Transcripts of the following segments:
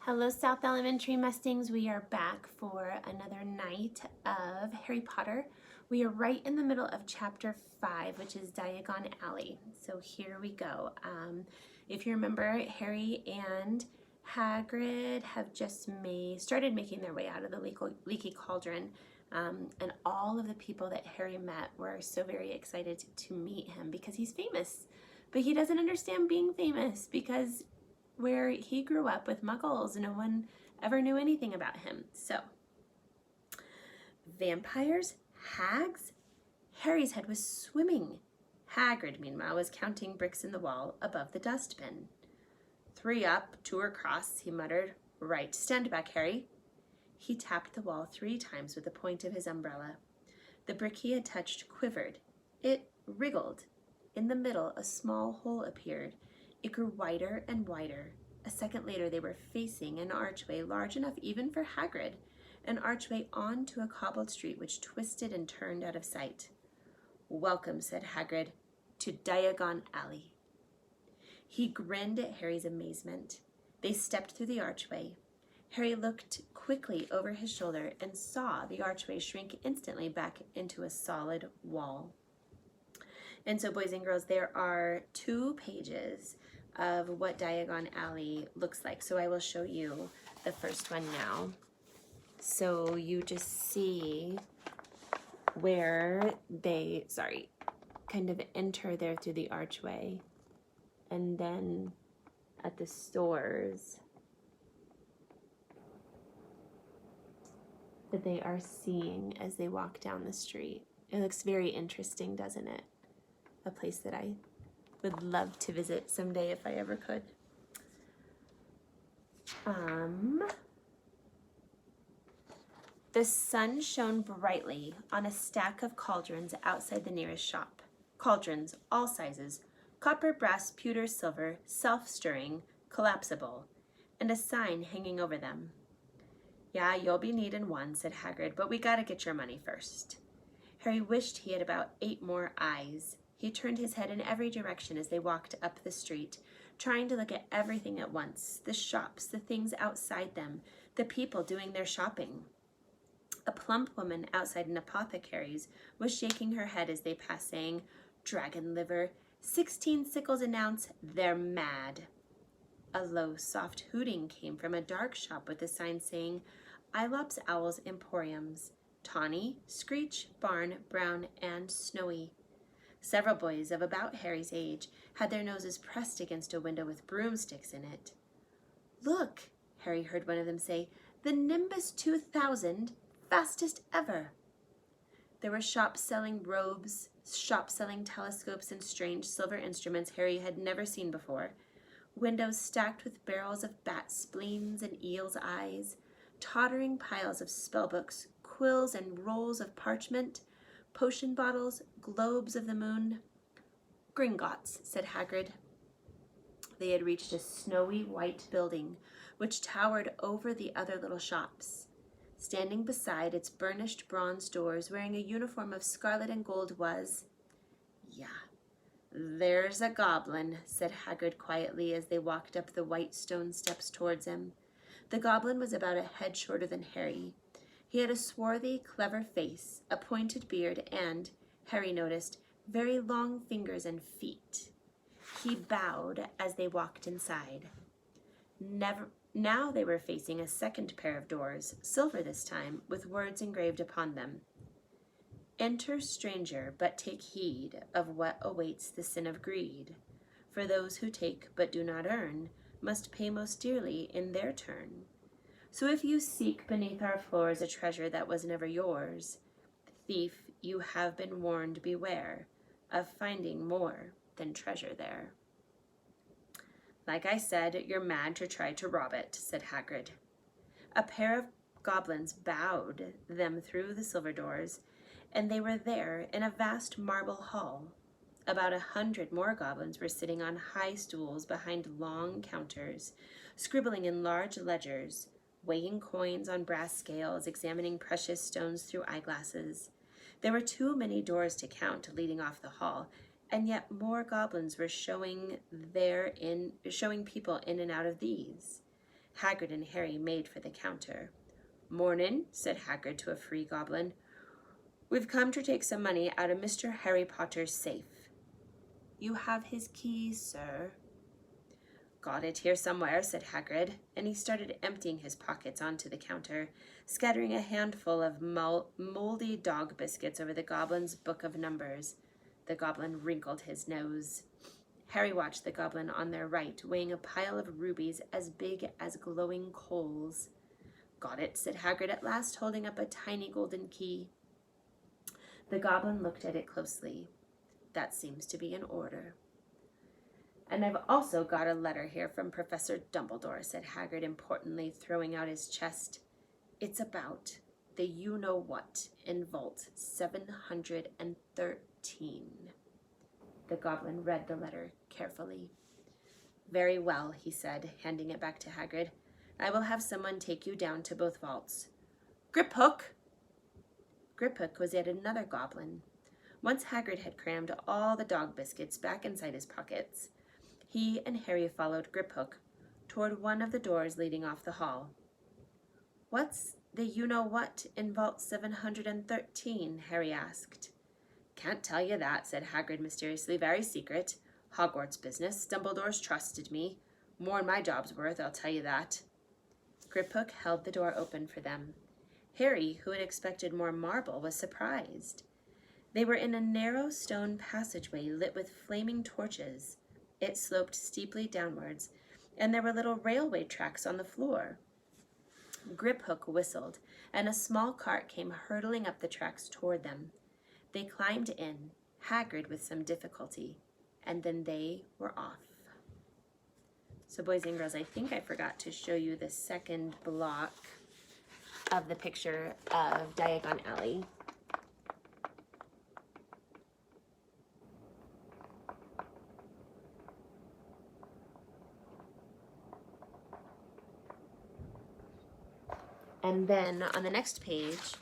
Hello, South Elementary Mustangs. We are back for another night of Harry Potter. We are right in the middle of chapter 5, which is Diagon Alley. So here we go. If you remember, Harry and Hagrid have just started making their way out of the leaky cauldron. And all of the people that Harry met were so very excited to meet him because he's famous. But he doesn't understand being famous because where he grew up with muggles, no one ever knew anything about him. So, vampires? Hags? Harry's head was swimming. Hagrid, meanwhile, was counting bricks in the wall above the dustbin. 3 up, 2 across, he muttered. Right, stand back, Harry. He tapped the wall 3 times with the point of his umbrella. The brick he had touched quivered. It wriggled. In the middle, a small hole appeared. It grew wider and wider. A second later, they were facing an archway large enough even for Hagrid, an archway onto a cobbled street which twisted and turned out of sight. Welcome, said Hagrid, to Diagon Alley. He grinned at Harry's amazement. They stepped through the archway. Harry looked quickly over his shoulder and saw the archway shrink instantly back into a solid wall. And so, boys and girls, there are 2 pages of what Diagon Alley looks like. So I will show you the first one now. So you just see where they, kind of enter there through the archway. And then at the stores that they are seeing as they walk down the street. It looks very interesting, doesn't it? A place that I would love to visit someday if I ever could. The sun shone brightly on a stack of cauldrons outside the nearest shop. Cauldrons, all sizes, copper, brass, pewter, silver, self-stirring, collapsible, and a sign hanging over them. Yeah, you'll be needing one, said Hagrid, but we gotta get your money first. Harry wished he had about 8 more eyes. He turned his head in every direction as they walked up the street, trying to look at everything at once, the shops, the things outside them, the people doing their shopping. A plump woman outside an apothecary's was shaking her head as they passed, saying, Dragon liver, 16 sickles an ounce, they're mad. A low, soft hooting came from a dark shop with a sign saying, Ilops Owls Emporiums, Tawny, Screech, Barn, Brown, and Snowy. Several boys of about Harry's age had their noses pressed against a window with broomsticks in it. Look, Harry heard one of them say, the Nimbus 2000, fastest ever. There were shops selling robes, shops selling telescopes and strange silver instruments Harry had never seen before, windows stacked with barrels of bat spleens and eel's eyes, tottering piles of spellbooks, quills and rolls of parchment, potion bottles, globes of the moon. Gringotts, said Hagrid. They had reached a snowy white building which towered over the other little shops. Standing beside its burnished bronze doors, wearing a uniform of scarlet and gold was, there's a goblin, said Hagrid quietly as they walked up the white stone steps towards him. The goblin was about a head shorter than Harry. He had a swarthy, clever face, a pointed beard, and, Harry noticed, very long fingers and feet. He bowed as they walked inside. Now they were facing a second pair of doors, silver this time, with words engraved upon them. Enter, stranger, but take heed of what awaits the sin of greed. For those who take but do not earn must pay most dearly in their turn. So if you seek beneath our floors a treasure that was never yours, thief, you have been warned, beware of finding more than treasure there. Like I said, you're mad to try to rob it, said Hagrid. A pair of goblins bowed them through the silver doors, and they were there in a vast marble hall. About 100 more goblins were sitting on high stools behind long counters, scribbling in large ledgers, weighing coins on brass scales, examining precious stones through eyeglasses. There were too many doors to count leading off the hall, and yet more goblins were showing people in and out of these. Hagrid and Harry made for the counter. "Mornin'," said Hagrid to a free goblin. "We've come to take some money out of Mr. Harry Potter's safe." "You have his keys, sir." "Got it here somewhere," said Hagrid, and he started emptying his pockets onto the counter, scattering a handful of moldy dog biscuits over the goblin's book of numbers. The goblin wrinkled his nose. Harry watched the goblin on their right, weighing a pile of rubies as big as glowing coals. "Got it," said Hagrid at last, holding up a tiny golden key. The goblin looked at it closely. "That seems to be in order." "And I've also got a letter here from Professor Dumbledore," said Hagrid importantly, throwing out his chest. "It's about the you-know-what in Vault 713. The goblin read the letter carefully. "Very well," he said, handing it back to Hagrid. "I will have someone take you down to both vaults. Griphook!" Griphook was yet another goblin. Once Hagrid had crammed all the dog biscuits back inside his pockets, he and Harry followed Griphook toward one of the doors leading off the hall. "What's the you-know-what in Vault 713? Harry asked. "Can't tell you that," said Hagrid mysteriously. "Very secret. Hogwarts business. Dumbledore's trusted me. More'n my job's worth, I'll tell you that." Griphook held the door open for them. Harry, who had expected more marble, was surprised. They were in a narrow stone passageway lit with flaming torches. It sloped steeply downwards, and there were little railway tracks on the floor. Griphook whistled, and a small cart came hurtling up the tracks toward them. They climbed in, Hagrid with some difficulty, and then they were off. So boys and girls, I think I forgot to show you the second block of the picture of Diagon Alley. And then on the next page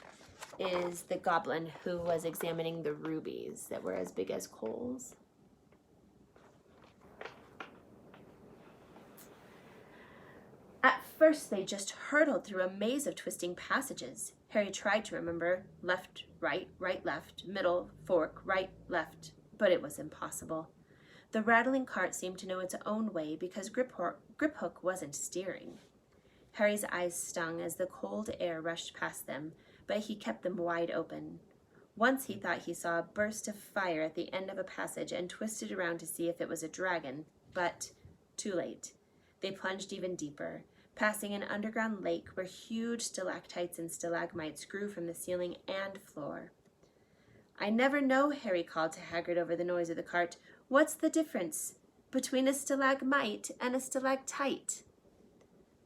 is the goblin who was examining the rubies that were as big as coals. At first, they just hurtled through a maze of twisting passages. Harry tried to remember left, right, left, middle, fork, right, left, but it was impossible. The rattling cart seemed to know its own way because Griphook wasn't steering. Harry's eyes stung as the cold air rushed past them, but he kept them wide open. Once he thought he saw a burst of fire at the end of a passage and twisted around to see if it was a dragon, but too late. They plunged even deeper, passing an underground lake where huge stalactites and stalagmites grew from the ceiling and floor. "I never know," Harry called to Hagrid over the noise of the cart. "What's the difference between a stalagmite and a stalactite?"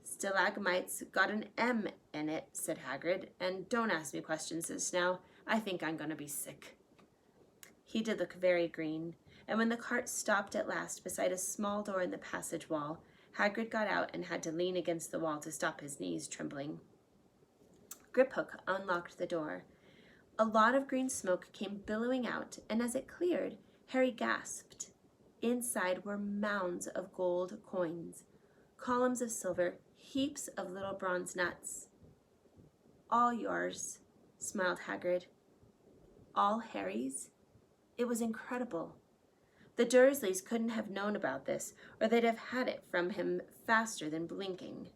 "Stalagmite's got an M in it," said Hagrid, "and don't ask me questions just now. I think I'm going to be sick." He did look very green, and when the cart stopped at last beside a small door in the passage wall, Hagrid got out and had to lean against the wall to stop his knees trembling. Griphook unlocked the door. A lot of green smoke came billowing out, and as it cleared, Harry gasped. Inside were mounds of gold coins, columns of silver, heaps of little bronze nuts. "All yours," smiled Hagrid. "All Harry's?" It was incredible. The Dursleys couldn't have known about this, or they'd have had it from him faster than blinking.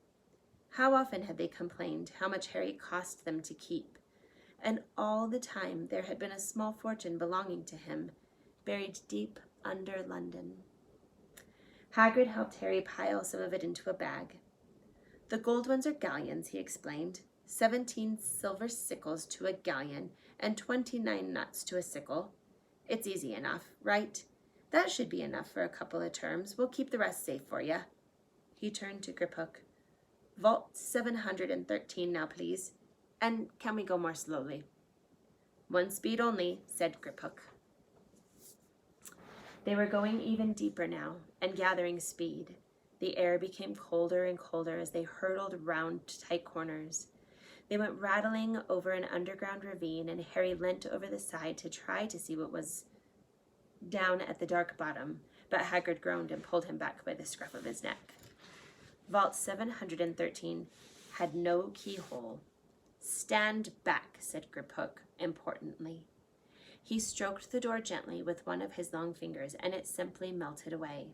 How often had they complained how much Harry cost them to keep? And all the time there had been a small fortune belonging to him, buried deep under London. Hagrid helped Harry pile some of it into a bag. "The gold ones are galleons," he explained. 17 silver sickles to a galleon and 29 nuts to a sickle. It's easy enough, right? That should be enough for a couple of terms. We'll keep the rest safe for you." He turned to Griphook. "Vault 713 now, please. And can we go more slowly?" "One speed only," said Griphook. They were going even deeper now and gathering speed. The air became colder and colder as they hurtled round tight corners. They went rattling over an underground ravine, and Harry leant over the side to try to see what was down at the dark bottom, but Hagrid groaned and pulled him back by the scruff of his neck. Vault 713 had no keyhole. "Stand back," said Griphook importantly. He stroked the door gently with one of his long fingers, and it simply melted away.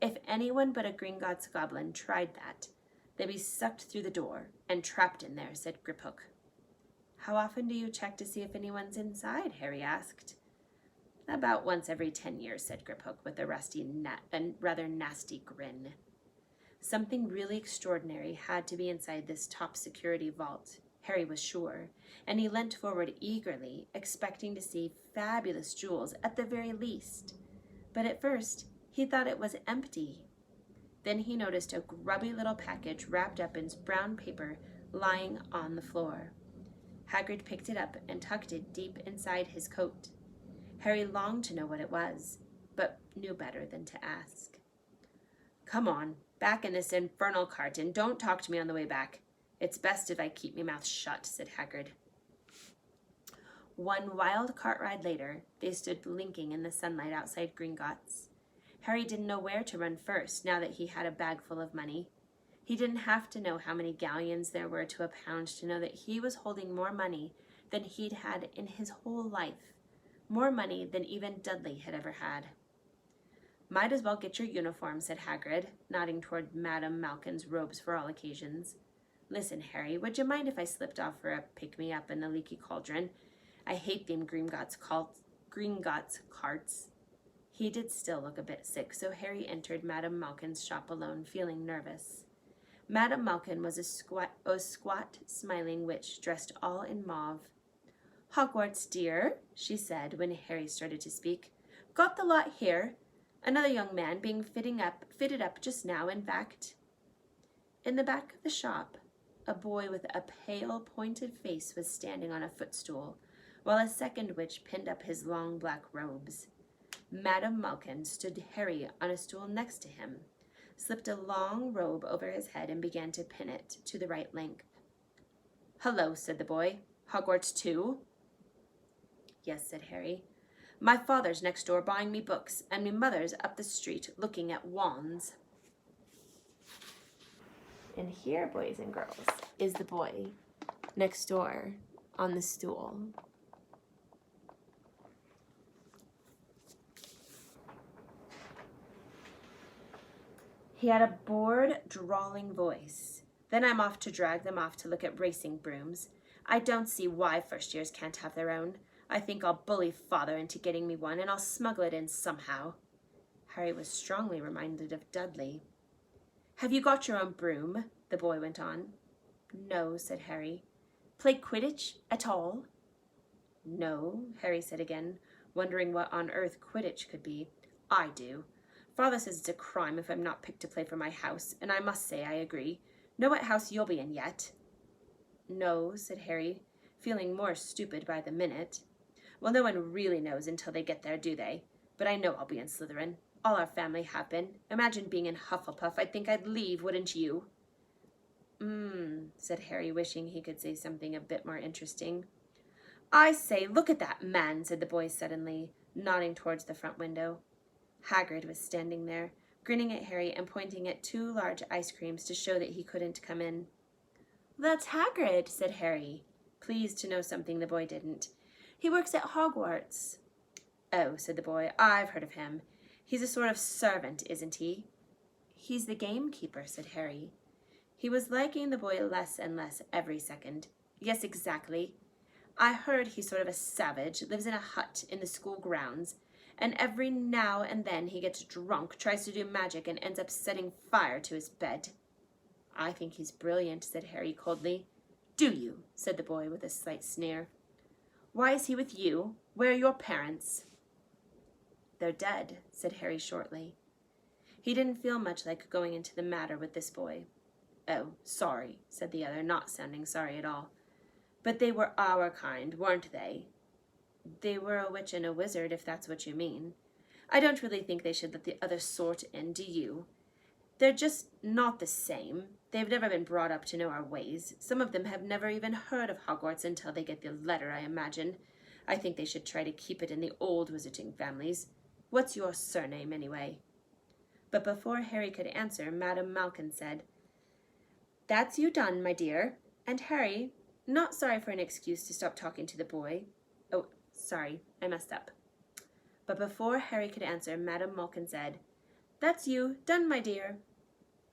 "If anyone but a Gringotts goblin tried that, they'd be sucked through the door and trapped in there," said Griphook. "How often do you check to see if anyone's inside?" Harry asked. "About once every 10 years, said Griphook with a rather nasty grin. Something really extraordinary had to be inside this top security vault, Harry was sure, and he leant forward eagerly, expecting to see fabulous jewels at the very least. But at first, he thought it was empty. Then he noticed a grubby little package wrapped up in brown paper lying on the floor. Hagrid picked it up and tucked it deep inside his coat. Harry longed to know what it was, but knew better than to ask. "Come on, back in this infernal cart, and don't talk to me on the way back. It's best if I keep my mouth shut," said Hagrid. One wild cart ride later, they stood blinking in the sunlight outside Gringotts. Harry didn't know where to run first, now that he had a bag full of money. He didn't have to know how many galleons there were to a pound to know that he was holding more money than he'd had in his whole life. More money than even Dudley had ever had. "Might as well get your uniform," said Hagrid, nodding toward Madame Malkin's robes for all occasions. "Listen, Harry, would you mind if I slipped off for a pick-me-up in the leaky cauldron? I hate them Gringotts carts." He did still look a bit sick, so Harry entered Madame Malkin's shop alone, feeling nervous. Madame Malkin was a squat, smiling witch dressed all in mauve. "Hogwarts, dear," she said when Harry started to speak. "Got the lot here. Another young man being fitted up just now, in fact." In the back of the shop, a boy with a pale, pointed face was standing on a footstool, while a second witch pinned up his long black robes. Madame Malkin stood Harry on a stool next to him, slipped a long robe over his head, and began to pin it to the right length. "Hello," said the boy. "Hogwarts too?" "Yes," said Harry. "My father's next door buying me books, and me mother's up the street looking at wands." And here, boys and girls, is the boy next door on the stool. He had a bored, drawling voice. "Then I'm off to drag them off to look at racing brooms. I don't see why first years can't have their own. I think I'll bully father into getting me one, and I'll smuggle it in somehow." Harry was strongly reminded of Dudley. "Have you got your own broom?" the boy went on. "No," said Harry. "Play Quidditch at all?" "No," Harry said again, wondering what on earth Quidditch could be. "I do. Father says it's a crime if I'm not picked to play for my house, and I must say I agree. Know what house you'll be in yet?" "No," said Harry, feeling more stupid by the minute. "Well, no one really knows until they get there, do they? But I know I'll be in Slytherin. All our family have been. Imagine being in Hufflepuff. I'd think I'd leave, wouldn't you?" Said Harry, wishing he could say something a bit more interesting. "I say, look at that man," said the boy suddenly, nodding towards the front window. Hagrid was standing there, grinning at Harry and pointing at 2 large ice creams to show that he couldn't come in. "That's Hagrid," said Harry, pleased to know something the boy didn't. "He works at Hogwarts." "Oh," said the boy, "I've heard of him. He's a sort of servant, isn't he?" "He's the gamekeeper," said Harry. He was liking the boy less and less every second. "Yes, exactly. I heard he's sort of a savage, lives in a hut in the school grounds, and every now and then he gets drunk, tries to do magic, and ends up setting fire to his bed." "I think he's brilliant," said Harry coldly. "Do you?" said the boy with a slight sneer. "Why is he with you? Where are your parents?" "They're dead," said Harry shortly. He didn't feel much like going into the matter with this boy. "Oh, sorry," said the other, not sounding sorry at all. "But they were our kind, weren't they?" "They were a witch and a wizard, if that's what you mean. I don't really think they should let the other sort in, do you? They're just not the same. They've never been brought up to know our ways. Some of them have never even heard of Hogwarts until they get the letter, I imagine. I think they should try to keep it in the old wizarding families. What's your surname, anyway?" But before Harry could answer, Madame Malkin said, "That's you done, my dear. And Harry, not sorry for an excuse to stop talking to the boy." Oh, sorry, I messed up. But before Harry could answer, Madame Malkin said, "That's you done, my dear."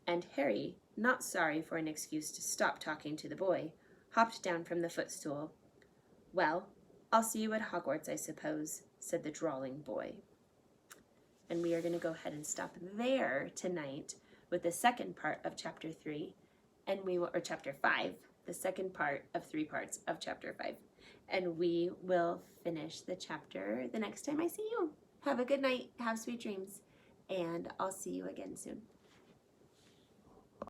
And Harry, not sorry for an excuse to stop talking to the boy, hopped down from the footstool. "Well, I'll see you at Hogwarts, I suppose," said the drawling boy. And we are going to go ahead and stop there tonight with the second part of chapter 3, or chapter 5, the second part of 3 parts of chapter 5. And we will finish the chapter the next time I see you. Have a good night, have sweet dreams, and I'll see you again soon.